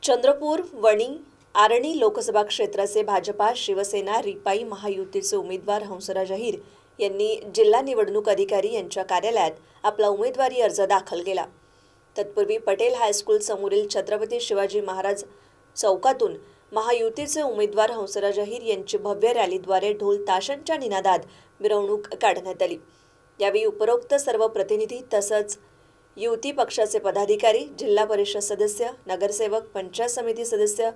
चंद्रपूर, वणी, आर्णी लोकसभा क्षेत्राचे भाजपा, शिवसेना, रिपाई महायुतीचे उमेदवार हंसराज अहिर यांनी जिल्हा निवडणूक अधिकारी यांच्या कार्यालयात आपला उमेदवारी अर्ज दाखल केला। तत्पूर्वी पटेल हायस्कूल समोरील छत्रपती शिवाजी महाराज चौकातून महायुतीचे उमेदवार हंसराज अहिर यांची भव्य रॅलीद्वारे ढोल ताशांच्या निनादात मिरवणूक काढण्यात आली। यावेळी उपरोक्त सर्व प्रतिनिधी तसंच युती पक्षाचे पदाधिकारी, जिल्हा परिषद सदस्य, नगरसेवक, पंचायत समिती सदस्य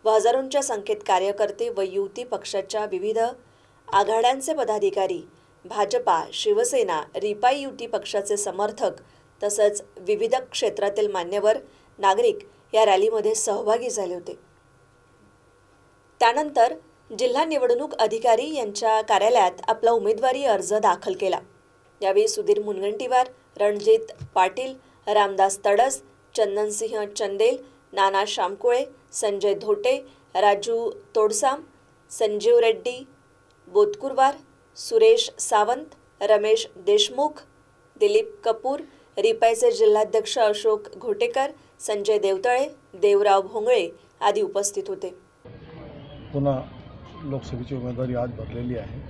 व हजारोंच्या संख्येत कार्यकर्ते व युती पक्षाच्या विविध आघाड्यांचे पदाधिकारी, भाजपा, शिवसेना, रिपाई युती पक्षाचे समर्थक तसंच विविध क्षेत्रातील मान्यवर नागरिक या रॅलीमध्ये सहभागी झाले होते। त्यानंतर जिल्हा निवडणूक अधिकारी यांच्या कार्यालयात आपला उमेदवारी अर्ज दाखल केला। यावेळी सुधीर मुनगंटीवार, रणजित पाटील, रामदास तडस, चंदनसिंह चंदेल, नाना शामकुळे, संजय धोटे, राजू तोडसाम, संजीव रेड्डी बोतकुरवार, सुरेश सावंत, रमेश देशमुख, दिलीप कपूर, रिपाईचे जिल्हाध्यक्ष अशोक घोटेकर, संजय देवतळे, देवराव भोंगळे आदी उपस्थित होते। पुन्हा लोकसभेची उमेदवारी आज भरलेली आहे।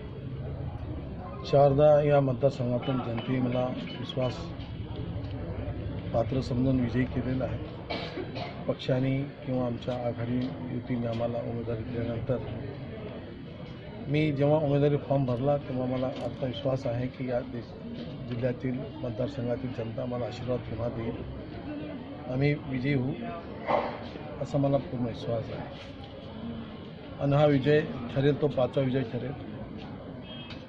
चारदा या मतदारसंघातून जनतेने मला विश्वास पात्र समजून विजयी केलेला आहे। पक्षाने किंवा आमच्या आघाडी युतीने आम्हाला उमेदवारी दिल्यानंतर मी जेव्हा उमेदवारी फॉर्म भरला तेव्हा मला आत्मविश्वास आहे की या जिल्ह्यातील मतदारसंघातील जनता मला आशीर्वाद पुन्हा देईल, आम्ही विजयी होऊ असा मला पूर्ण विश्वास आहे। आणि हा विजय ठरेल तो 5वा विजय ठरेल।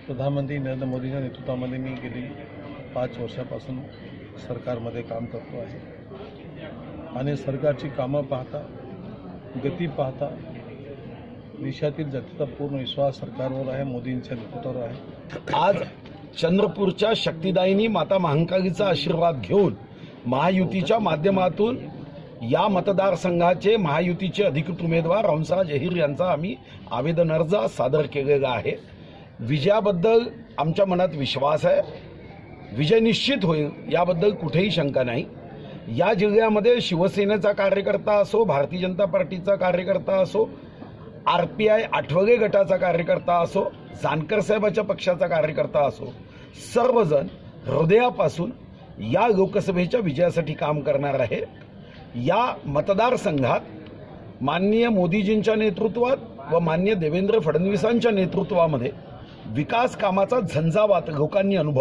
प्रधानमंत्री नरेंद्र मोदींच्या नेतृत्वामध्ये मी गेली 5 वर्षापासून सरकारमध्ये काम करतो आहे आणि सरकारची कामं पाहता, गती पाहता देशातील जनतेचा पूर्ण विश्वास सरकारवर आहे, मोदींच्या नेतृत्वावर आहे। आज चंद्रपूरच्या शक्तिदायिनी माता महाकालीचा आशीर्वाद घेऊन महायुतीच्या माध्यमातून या मतदारसंघाचे महायुतीचे अधिकृत उमेदवार हंसराज अहिर यांचा आम्ही आवेदन अर्ज सादर केलेला आहे। विजयाबद्दल आमच्या मनात विश्वास आहे, विजय निश्चित होईल याबद्दल कुठेही शंका नाही। या जिल्ह्यामध्ये शिवसेनेचा कार्यकर्ता असो, भारतीय जनता पार्टीचा कार्यकर्ता असो, RPI आठवले गटाचा कार्यकर्ता असो, जानकर साहेबाच्या पक्षाचा कार्यकर्ता असो, सर्वजण हृदयापासून या लोकसभेच्या विजयासाठी काम करणार आहे। या मतदारसंघात माननीय मोदीजींच्या नेतृत्वात व माननीय देवेंद्र फडणवीसांच्या नेतृत्वामध्ये विकास कामाचा झंझावात लोकांनी अनुभव